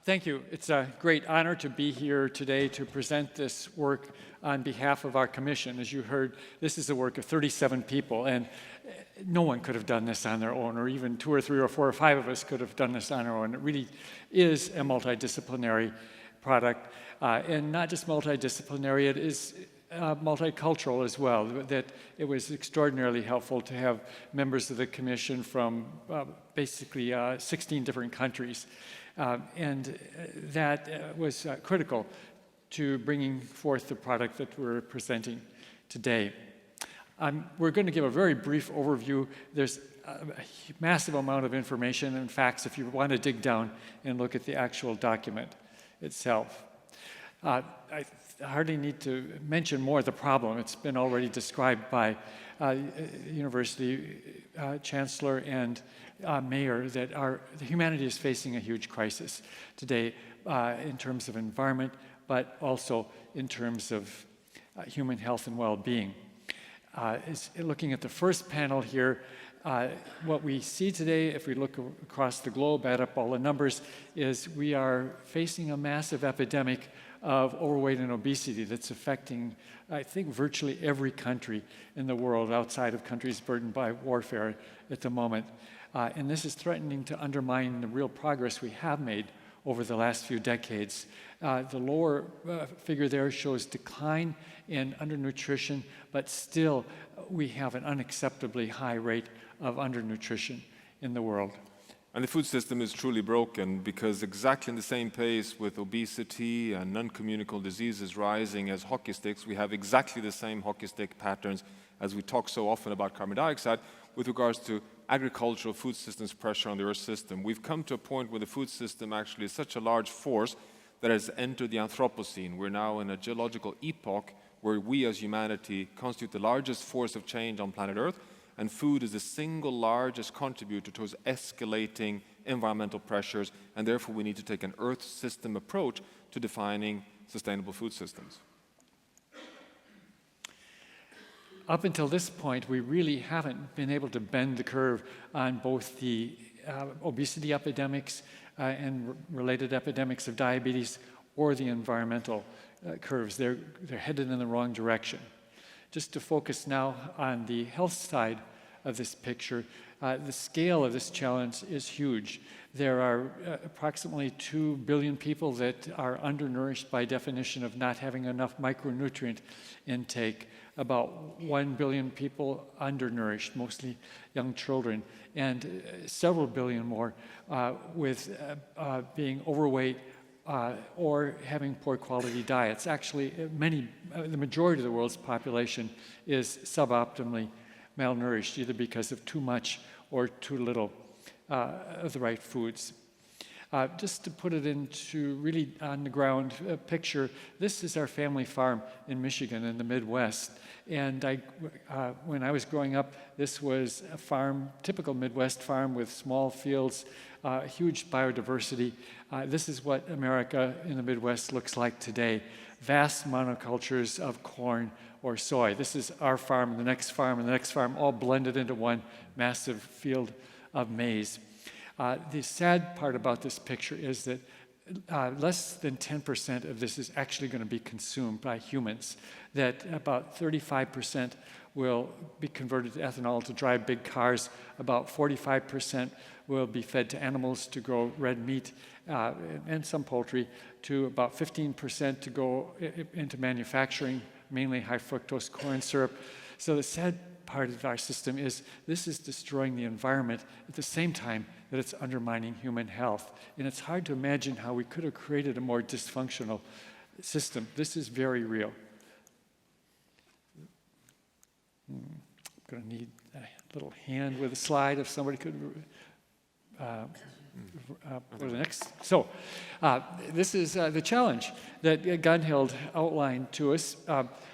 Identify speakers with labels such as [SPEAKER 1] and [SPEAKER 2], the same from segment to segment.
[SPEAKER 1] Thank you. It's a great honor to be here today to present this work on behalf of our commission. As you heard, this is the work of 37 people, and no one could have done this on their own, or even 2 or 3 or 4 or 5 of us could have done this on our own. It really is a multidisciplinary product, and not just multidisciplinary, it is multicultural as well. That it was extraordinarily helpful to have members of the commission from basically 16 different countries. And that was critical to bringing forth the product that we're presenting today. We're going to give a very brief overview. There's a massive amount of information and facts if you want to dig down and look at the actual document itself. I hardly need to mention more of the problem. It's been already described by University Chancellor and Mayor that humanity is facing a huge crisis today in terms of environment, but also in terms of human health and well-being. Looking at the first panel here, what we see today, if we look across the globe, add up all the numbers, is we are facing a massive epidemic of overweight and obesity that's affecting, I think, virtually every country in the world outside of countries burdened by warfare at the moment. And this is threatening to undermine the real progress we have made over the last few decades. The lower figure there shows decline in undernutrition, but still we have an unacceptably high rate of undernutrition in the world.
[SPEAKER 2] And the food system is truly broken because exactly in the same pace with obesity and non-communicable diseases rising as hockey sticks, we have exactly the same hockey stick patterns as we talk so often about carbon dioxide with regards to agricultural food systems pressure on the Earth system. We've come to a point where the food system actually is such a large force that has entered the Anthropocene. We're now in a geological epoch where we as humanity constitute the largest force of change on planet Earth, and food is the single largest contributor towards escalating environmental pressures, and therefore we need to take an Earth system approach to defining sustainable food systems.
[SPEAKER 1] Up until this point, we really haven't been able to bend the curve on both the obesity epidemics and related epidemics of diabetes or the environmental curves. They're headed in the wrong direction. Just to focus now on the health side of this picture, the scale of this challenge is huge. There are approximately 2 billion people that are undernourished by definition of not having enough micronutrient intake. About 1 billion people undernourished, mostly young children, and several billion more with being overweight or having poor quality diets. Actually, the majority of the world's population is suboptimally malnourished, either because of too much or too little of the right foods. Just to put it into really on the ground picture, this is our family farm in Michigan in the Midwest. And when I was growing up, this was a farm, typical Midwest farm with small fields, huge biodiversity. This is what America in the Midwest looks like today. Vast monocultures of corn or soy. This is our farm, and the next farm, and the next farm, all blended into one massive field of maize. The sad part about this picture is that less than 10% of this is actually going to be consumed by humans, that about 35% will be converted to ethanol to drive big cars, about 45% will be fed to animals to grow red meat and some poultry, to about 15% to go into manufacturing, mainly high fructose corn syrup. So the sad part of our system is this is destroying the environment at the same time that it's undermining human health. And it's hard to imagine how we could have created a more dysfunctional system. This is very real. I'm going to need a little hand with a slide if somebody could go to the next. So this is the challenge that Gunhild outlined to us.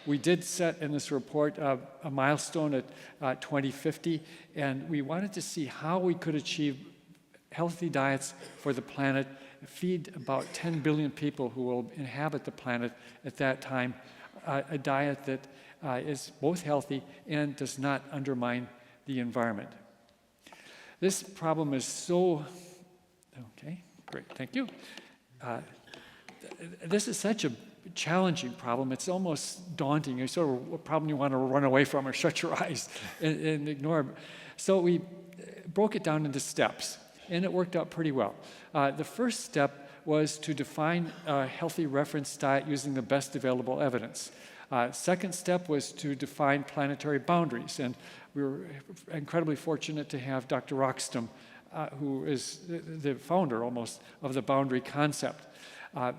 [SPEAKER 1] We did set in this report a milestone at 2050, and we wanted to see how we could achieve healthy diets for the planet, feed about 10 billion people who will inhabit the planet at that time, a diet that is both healthy and does not undermine the environment. This problem is so, Great, thank you. This is such a challenging problem. It's almost daunting. It's sort of a problem you want to run away from or shut your eyes and ignore. So we broke it down into steps, and it worked out pretty well. The first step was to define a healthy reference diet using the best available evidence. Second step was to define planetary boundaries, and we were incredibly fortunate to have Dr. Rockström, who is the founder almost of the boundary concept.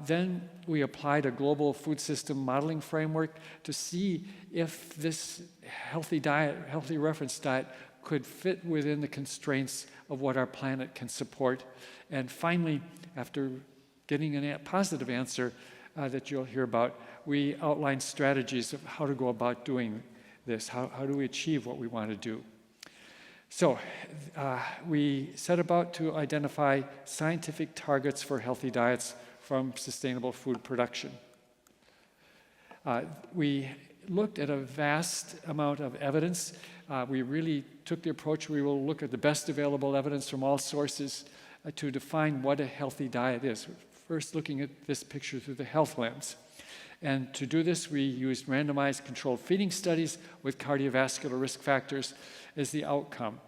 [SPEAKER 1] Then we applied a global food system modeling framework to see if this healthy reference diet could fit within the constraints of what our planet can support. And finally, after getting a positive answer that you'll hear about, we outlined strategies of how to go about doing this. How do we achieve what we want to do? So we set about to identify scientific targets for healthy diets from sustainable food production. We looked at a vast amount of evidence. We really took the approach we will look at the best available evidence from all sources to define what a healthy diet is. First, looking at this picture through the health lens. And to do this, we used randomized controlled feeding studies with cardiovascular risk factors as the outcome.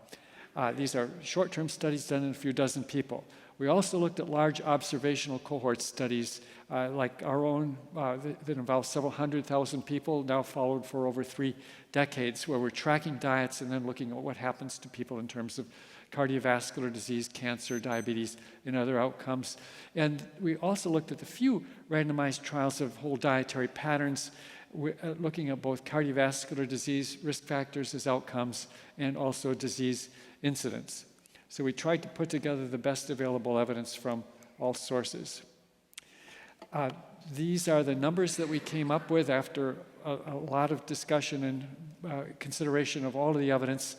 [SPEAKER 1] These are short-term studies done in a few dozen people. We also looked at large observational cohort studies like our own that involve several 100,000 people, now followed for over 3 decades, where we're tracking diets and then looking at what happens to people in terms of cardiovascular disease, cancer, diabetes, and other outcomes. And we also looked at a few randomized trials of whole dietary patterns, looking at both cardiovascular disease risk factors as outcomes and also disease incidence. So we tried to put together the best available evidence from all sources. These are the numbers that we came up with after a lot of discussion and consideration of all of the evidence.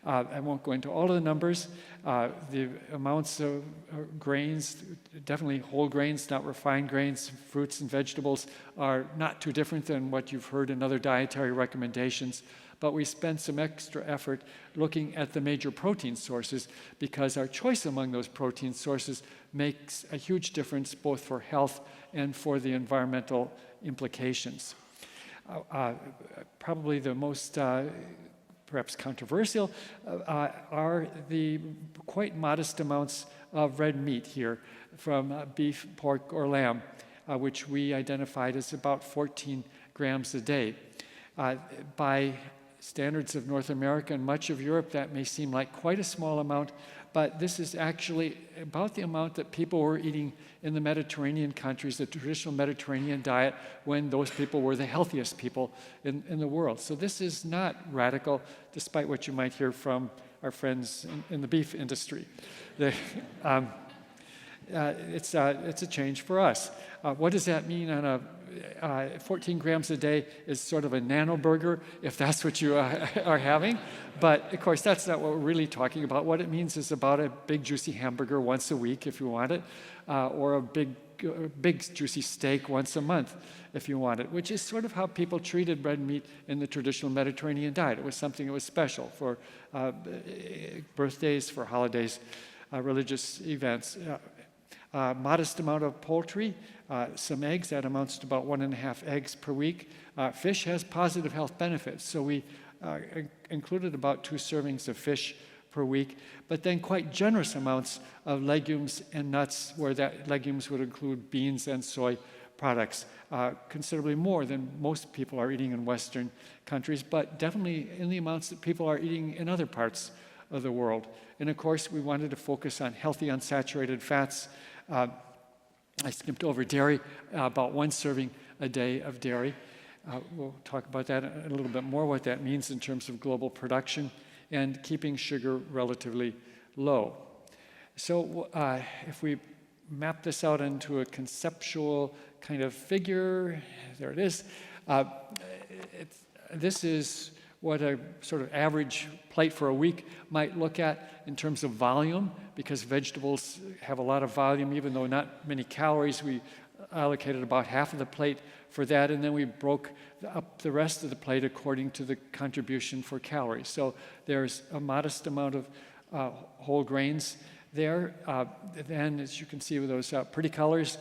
[SPEAKER 1] I won't go into all of the numbers. The amounts of grains, definitely whole grains, not refined grains, fruits and vegetables are not too different than what you've heard in other dietary recommendations. But we spent some extra effort looking at the major protein sources because our choice among those protein sources makes a huge difference both for health and for the environmental implications. Probably the most perhaps controversial are the quite modest amounts of red meat here from beef, pork, or lamb, which we identified as about 14 grams a day. By standards of North America and much of Europe, that may seem like quite a small amount, but this is actually about the amount that people were eating in the Mediterranean countries, the traditional Mediterranean diet, when those people were the healthiest people in the world. So this is not radical, despite what you might hear from our friends in the beef industry. It's a change for us. What does that mean on a 14 grams a day is sort of a nano burger, if that's what you are having. But of course, that's not what we're really talking about. What it means is about a big juicy hamburger once a week, if you want it, or a big juicy steak once a month, if you want it, which is sort of how people treated red meat in the traditional Mediterranean diet. It was something that was special for birthdays, for holidays, religious events. Modest amount of poultry, some eggs, that amounts to about 1.5 eggs per week. Fish has positive health benefits, so we included about 2 servings of fish per week, but then quite generous amounts of legumes and nuts, where that legumes would include beans and soy products, considerably more than most people are eating in Western countries, but definitely in the amounts that people are eating in other parts of the world. And of course, we wanted to focus on healthy unsaturated fats. I skipped over dairy, about 1 serving a day of dairy. We'll talk about that a little bit more, what that means in terms of global production, and keeping sugar relatively low. So if we map this out into a conceptual kind of figure, there it is. This is what a sort of average plate for a week might look at in terms of volume, because vegetables have a lot of volume, even though not many calories. We allocated about half of the plate for that, and then we broke up the rest of the plate according to the contribution for calories. So there's a modest amount of whole grains, there. Then, as you can see with those pretty colors,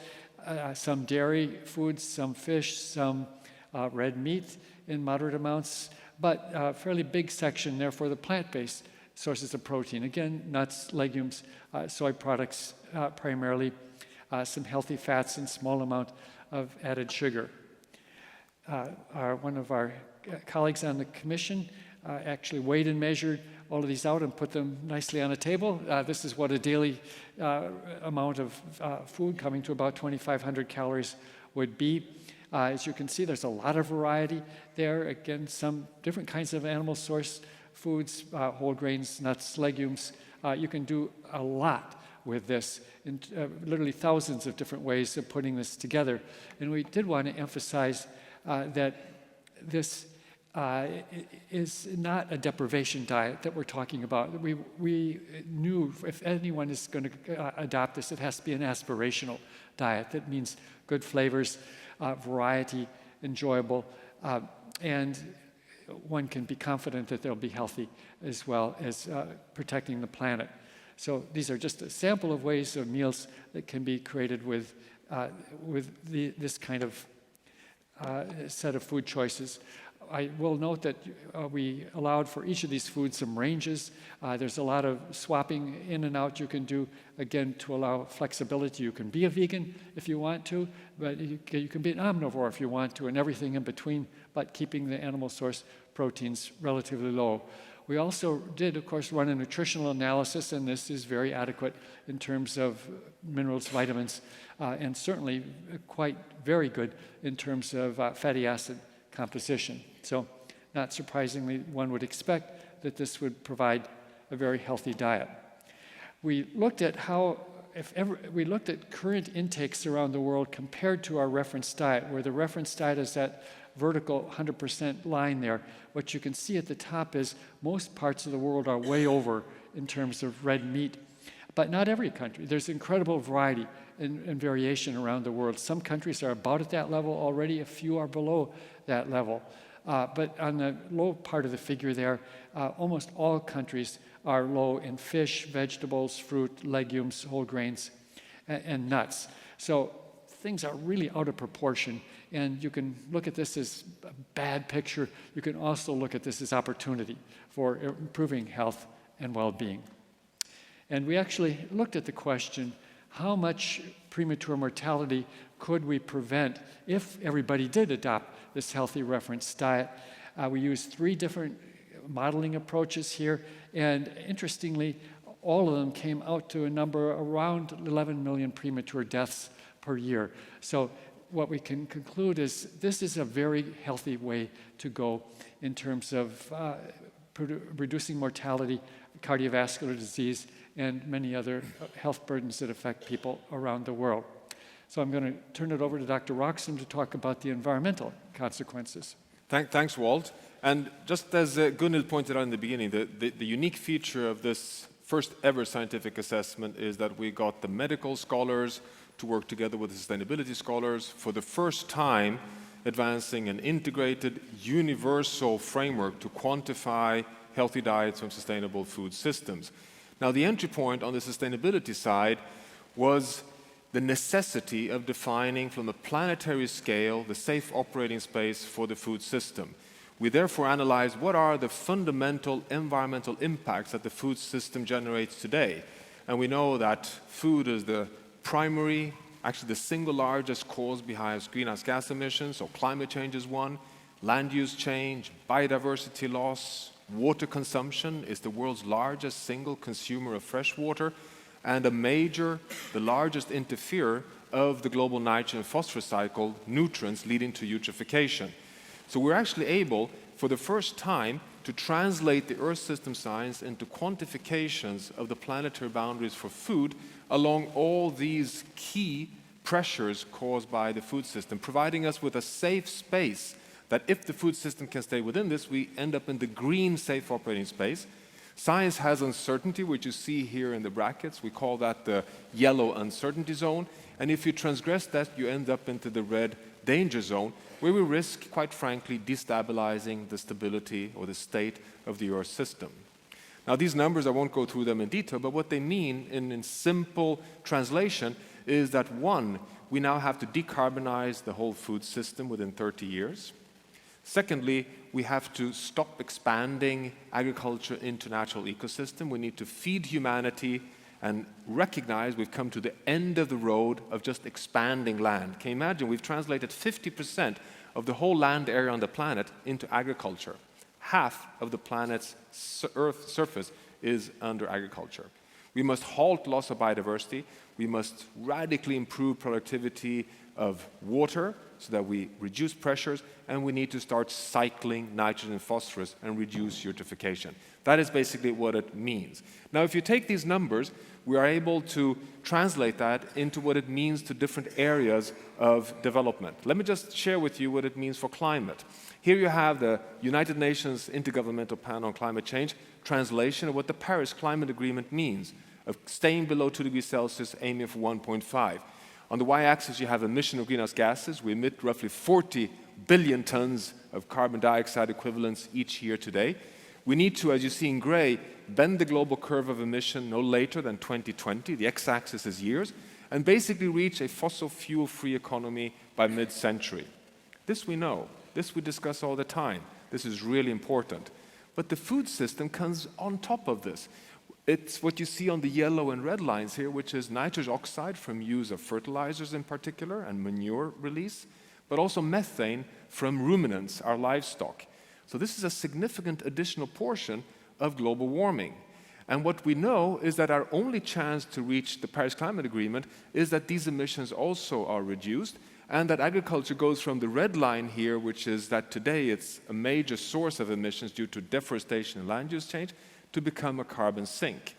[SPEAKER 1] some dairy foods, some fish, some red meat in moderate amounts, but a fairly big section there for the plant-based sources of protein. Again, nuts, legumes, soy products primarily, some healthy fats and small amount of added sugar. One of our colleagues on the commission actually weighed and measured all of these out and put them nicely on a table. This is what a daily amount of food coming to about 2,500 calories would be. As you can see, there's a lot of variety there. Again, some different kinds of animal source foods, whole grains, nuts, legumes. You can do a lot with this, in literally thousands of different ways of putting this together. And we did want to emphasize that this is not a deprivation diet that we're talking about. We knew if anyone is going to adopt this, it has to be an aspirational diet. That means good flavors, variety, enjoyable, and one can be confident that they'll be healthy as well as protecting the planet. So these are just a sample of ways of meals that can be created with this kind of set of food choices. I will note that we allowed for each of these foods some ranges. There's a lot of swapping in and out you can do, again, to allow flexibility. You can be a vegan if you want to, but you can be an omnivore if you want to, and everything in between, but keeping the animal source proteins relatively low. We also did, of course, run a nutritional analysis, and this is very adequate in terms of minerals, vitamins, and certainly quite very good in terms of fatty acid composition. So, not surprisingly, one would expect that this would provide a very healthy diet. We looked at we looked at current intakes around the world compared to our reference diet, where the reference diet is that vertical 100% line there. What you can see at the top is most parts of the world are way over in terms of red meat, but not every country. There's incredible variety and variation around the world. Some countries are about at that level already, a few are below that level. But on the low part of the figure there, almost all countries are low in fish, vegetables, fruit, legumes, whole grains, and nuts. So things are really out of proportion, and you can look at this as a bad picture. You can also look at this as opportunity for improving health and well-being. And we actually looked at the question, how much premature mortality could we prevent if everybody did adopt this healthy reference diet? We used 3 different modeling approaches here, and interestingly, all of them came out to a number around 11 million premature deaths per year. So what we can conclude is this is a very healthy way to go in terms of reducing mortality, cardiovascular disease, and many other health burdens that affect people around the world. So I'm going to turn it over to Dr. Rockström to talk about the environmental consequences.
[SPEAKER 2] Thanks, Walt. And just as Gunhild pointed out in the beginning, the unique feature of this first ever scientific assessment is that we got the medical scholars to work together with the sustainability scholars for the first time, advancing an integrated, universal framework to quantify healthy diets from sustainable food systems. Now, the entry point on the sustainability side was the necessity of defining from a planetary scale the safe operating space for the food system. We therefore analyzed what are the fundamental environmental impacts that the food system generates today. And we know that food is the primary, actually the single largest cause behind greenhouse gas emissions, so climate change is one, land use change, biodiversity loss, water consumption is the world's largest single consumer of fresh water, and the largest interferer of the global nitrogen and phosphorus cycle, nutrients leading to eutrophication. So we're actually able, for the first time, to translate the Earth system science into quantifications of the planetary boundaries for food along all these key pressures caused by the food system, providing us with a safe space that if the food system can stay within this, we end up in the green safe operating space. Science has uncertainty, which you see here in the brackets. We call that the yellow uncertainty zone. And if you transgress that, you end up into the red danger zone, where we risk, quite frankly, destabilizing the stability or the state of the Earth system. Now, these numbers, I won't go through them in detail, but what they mean in simple translation is that, one, we now have to decarbonize the whole food system within 30 years. Secondly, we have to stop expanding agriculture into natural ecosystem. We need to feed humanity and recognize we've come to the end of the road of just expanding land. Can you imagine? We've translated 50% of the whole land area on the planet into agriculture. Half of the planet's Earth's surface is under agriculture. We must halt loss of biodiversity. We must radically improve productivity of water so that we reduce pressures, and we need to start cycling nitrogen and phosphorus and reduce eutrophication. That is basically what it means. Now, if you take these numbers, we are able to translate that into what it means to different areas of development. Let me just share with you what it means for climate. Here you have the United Nations Intergovernmental Panel on Climate Change translation of what the Paris Climate Agreement means, of staying below 2 degrees Celsius, aiming for 1.5. On the y-axis, you have emission of greenhouse gases. We emit roughly 40 billion tons of carbon dioxide equivalents each year today. We need to, as you see in gray, bend the global curve of emission no later than 2020, the x-axis is years, and basically reach a fossil fuel-free economy by mid-century. This we know. This we discuss all the time. This is really important. But the food system comes on top of this. It's what you see on the yellow and red lines here, which is nitrous oxide from use of fertilizers in particular and manure release, but also methane from ruminants, our livestock. So this is a significant additional portion of global warming. And what we know is that our only chance to reach the Paris Climate Agreement is that these emissions also are reduced, and that agriculture goes from the red line here, which is that today it's a major source of emissions due to deforestation and land use change, to become a carbon sink.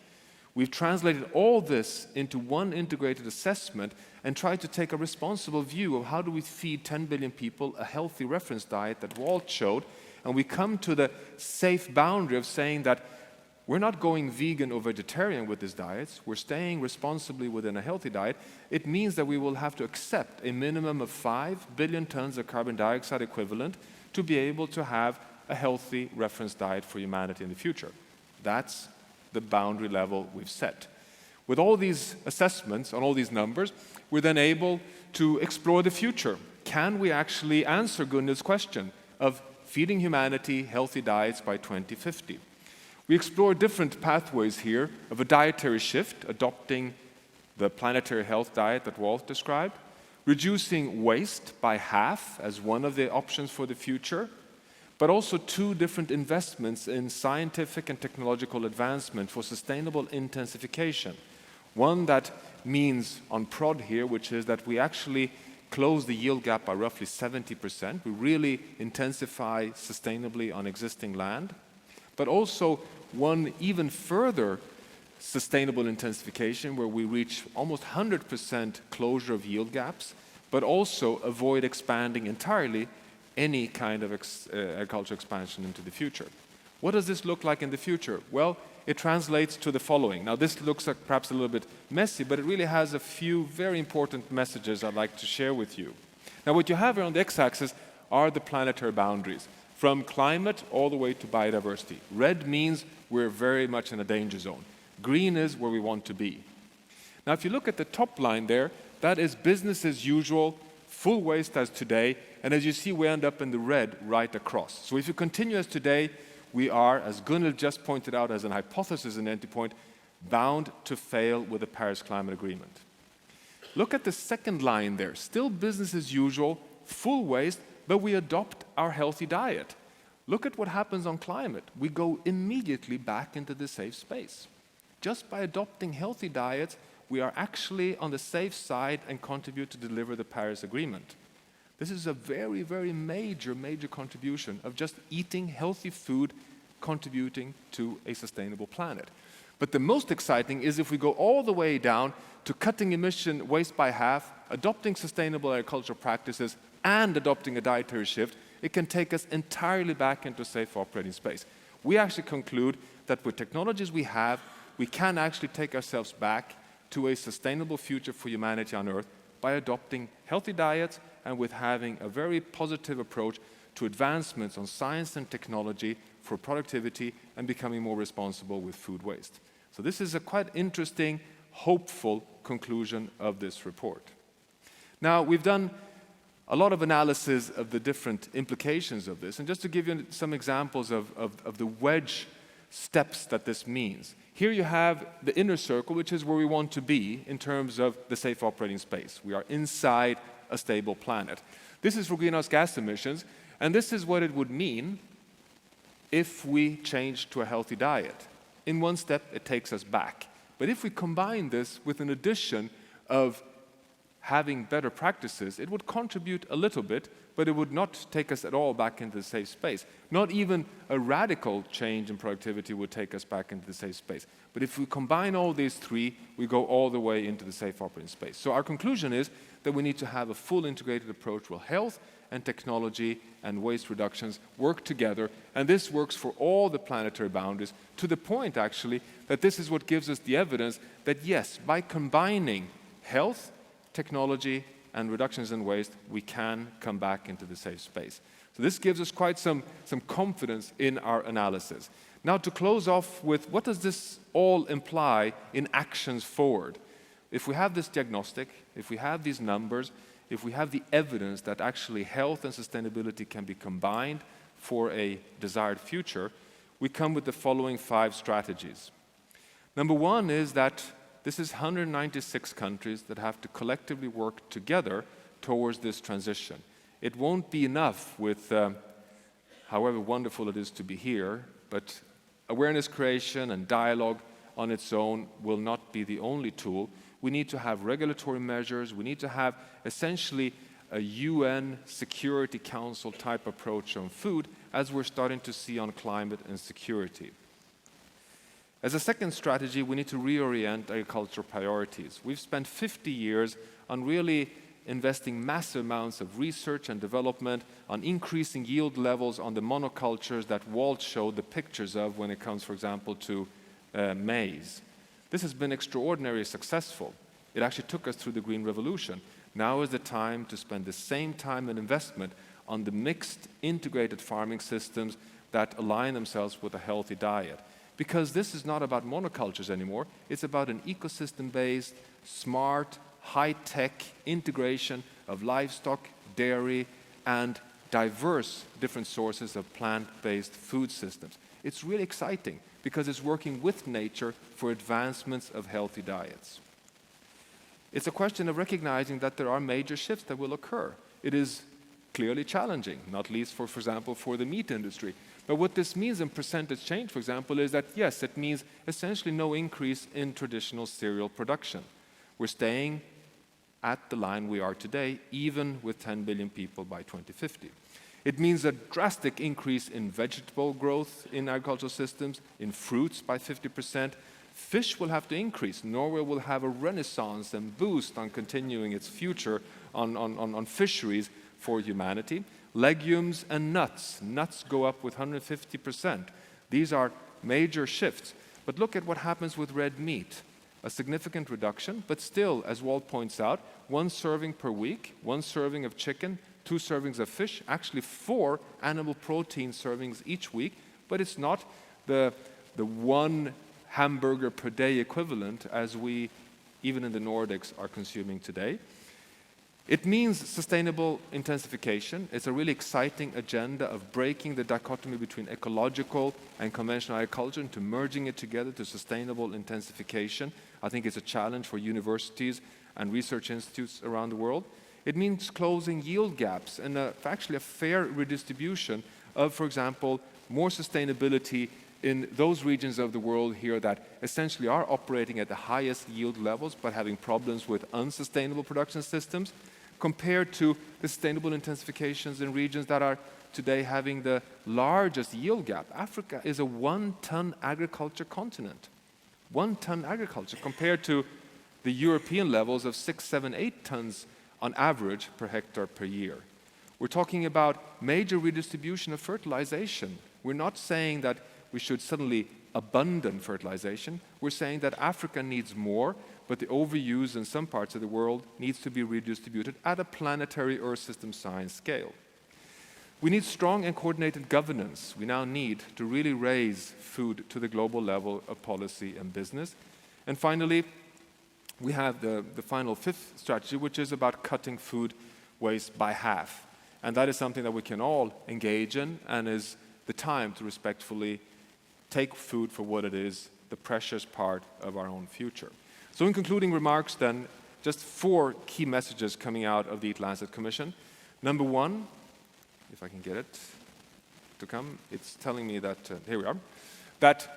[SPEAKER 2] We've translated all this into one integrated assessment and tried to take a responsible view of how do we feed 10 billion people a healthy reference diet that Walt showed, and we come to the safe boundary of saying that we're not going vegan or vegetarian with these diets, we're staying responsibly within a healthy diet. It means that we will have to accept a minimum of 5 billion tons of carbon dioxide equivalent to be able to have a healthy reference diet for humanity in the future. That's the boundary level we've set. With all these assessments on all these numbers, we're then able to explore the future. Can we actually answer Gunhild's question of feeding humanity healthy diets by 2050? We explore different pathways here of a dietary shift, adopting the planetary health diet that Walt described, reducing waste by half as one of the options for the future, but also two different investments in scientific and technological advancement for sustainable intensification. One that means on prod here, which is that we actually close the yield gap by roughly 70%. We really intensify sustainably on existing land, but also one even further sustainable intensification where we reach almost 100% closure of yield gaps, but also avoid expanding entirely any kind of agricultural expansion into the future. What does this look like in the future? Well, it translates to the following. Now, this looks like perhaps a little bit messy, but it really has a few very important messages I'd like to share with you. Now, what you have here on the x-axis are the planetary boundaries, from climate all the way to biodiversity. Red means we're very much in a danger zone. Green is where we want to be. Now, if you look at the top line there, that is business as usual, full waste as today, and as you see, we end up in the red right across. So if you continue as today, we are, as Gunhild just pointed out as an hypothesis and entry point, bound to fail with the Paris Climate Agreement. Look at the second line there. Still business as usual, full waste, but we adopt our healthy diet. Look at what happens on climate. We go immediately back into the safe space. Just by adopting healthy diets, we are actually on the safe side and contribute to deliver the Paris Agreement. This is a very, very major contribution of just eating healthy food, contributing to a sustainable planet. But the most exciting is if we go all the way down to cutting emission waste by half, adopting sustainable agricultural practices, and adopting a dietary shift, it can take us entirely back into safe operating space. We actually conclude that with technologies we have, we can actually take ourselves back to a sustainable future for humanity on Earth by adopting healthy diets and with having a very positive approach to advancements on science and technology for productivity and becoming more responsible with food waste. So this is a quite interesting, hopeful conclusion of this report. Now, we've done a lot of analysis of the different implications of this, and just to give you some examples of the wedge steps that this means. Here you have the inner circle, which is where we want to be in terms of the safe operating space. We are inside a stable planet. This is for greenhouse gas emissions, and this is what it would mean if we change to a healthy diet. In one step, it takes us back. But if we combine this with an addition of having better practices, it would contribute a little bit, but it would not take us at all back into the safe space. Not even a radical change in productivity would take us back into the safe space. But if we combine all these three, we go all the way into the safe operating space. So our conclusion is that we need to have a full integrated approach where health and technology and waste reductions work together, and this works for all the planetary boundaries, to the point, actually, that this is what gives us the evidence that, yes, by combining health, technology, and reductions in waste, we can come back into the safe space. So this gives us quite some confidence in our analysis. Now, to close off with, what does this all imply in actions forward? If we have this diagnostic, if we have these numbers, if we have the evidence that actually health and sustainability can be combined for a desired future, we come with the following 5 strategies. Number one is that this is 196 countries that have to collectively work together towards this transition. It won't be enough with, however wonderful it is to be here, but awareness creation and dialogue on its own will not be the only tool. We need to have regulatory measures. We need to have essentially a UN Security Council type approach on food, as we're starting to see on climate and security. As a second strategy, we need to reorient agricultural priorities. We've spent 50 years on really investing massive amounts of research and development on increasing yield levels on the monocultures that Walt showed the pictures of when it comes, for example, to maize. This has been extraordinarily successful. It actually took us through the Green Revolution. Now is the time to spend the same time and investment on the mixed, integrated farming systems that align themselves with a healthy diet. Because this is not about monocultures anymore, it's about an ecosystem-based, smart, high-tech integration of livestock, dairy, and diverse different sources of plant-based food systems. It's really exciting because it's working with nature for advancements of healthy diets. It's a question of recognizing that there are major shifts that will occur. It is clearly challenging, not least for example, for the meat industry. But what this means in percentage change, for example, is that, yes, it means essentially no increase in traditional cereal production. We're staying at the line we are today, even with 10 billion people by 2050. It means a drastic increase in vegetable growth in agricultural systems, in fruits by 50%. Fish will have to increase. Norway will have a renaissance and boost on continuing its future on fisheries for humanity. Legumes and nuts. Nuts go up with 150%. These are major shifts. But look at what happens with red meat. A significant reduction, but still, as Walt points out, 1 serving per week, 1 serving of chicken, 2 servings of fish, actually 4 animal protein servings each week, but it's not the 1 hamburger per day equivalent as we, even in the Nordics, are consuming today. It means sustainable intensification. It's a really exciting agenda of breaking the dichotomy between ecological and conventional agriculture and to merging it together to sustainable intensification. I think it's a challenge for universities and research institutes around the world. It means closing yield gaps and actually a fair redistribution of, for example, more sustainability in those regions of the world here that essentially are operating at the highest yield levels but having problems with unsustainable production systems, compared to the sustainable intensifications in regions that are today having the largest yield gap. Africa is a 1-ton agriculture continent. 1-ton agriculture compared to the European levels of 6, 7, 8 tons on average per hectare per year. We're talking about major redistribution of fertilization. We're not saying that we should suddenly abandon fertilization. We're saying that Africa needs more, but the overuse in some parts of the world needs to be redistributed at a planetary Earth system science scale. We need strong and coordinated governance. We now need to really raise food to the global level of policy and business. And finally, we have the final fifth strategy, which is about cutting food waste by half. And that is something that we can all engage in, and is the time to respectfully take food for what it is, the precious part of our own future. So in concluding remarks then, just 4 key messages coming out of the EAT-Lancet Commission. Number 1, if I can get it to come, it's telling me that, here we are, that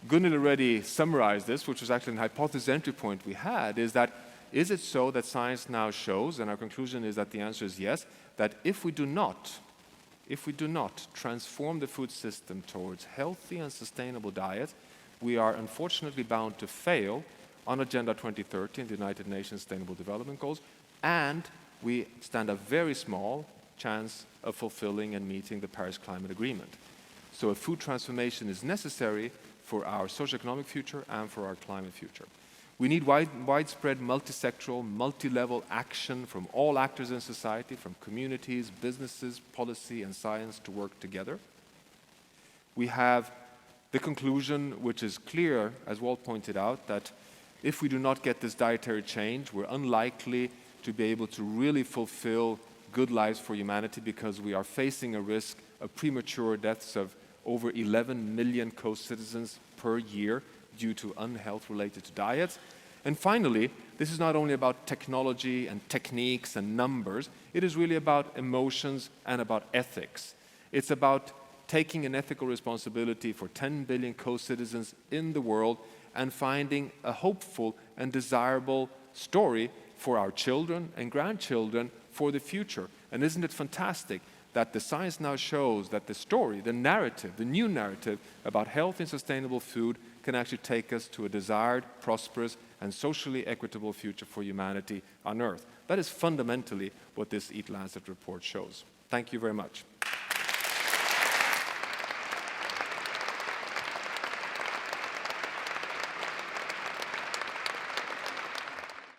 [SPEAKER 2] Gunhild already summarized this, which was actually an hypothesis entry point we had, is that, is it so that science now shows, and our conclusion is that the answer is yes, that if we do not transform the food system towards healthy and sustainable diets, we are unfortunately bound to fail on Agenda 2030 and the United Nations Sustainable Development Goals, and we stand a very small chance of fulfilling and meeting the Paris Climate Agreement. So a food transformation is necessary for our socioeconomic future and for our climate future. We need widespread, multi-sectoral, multi-level action from all actors in society, from communities, businesses, policy, and science to work together. We have the conclusion, which is clear, as Walt pointed out, that if we do not get this dietary change, we're unlikely to be able to really fulfill good lives for humanity, because we are facing a risk of premature deaths of over 11 million co-citizens per year due to unhealth related to diets. And finally, this is not only about technology and techniques and numbers, it is really about emotions and about ethics. It's about taking an ethical responsibility for 10 billion co-citizens in the world and finding a hopeful and desirable story for our children and grandchildren for the future. And isn't it fantastic that the science now shows that the story, the narrative, the new narrative about healthy and sustainable food can actually take us to a desired, prosperous, and socially equitable future for humanity on Earth. That is fundamentally what this EAT-Lancet report shows. Thank you very much.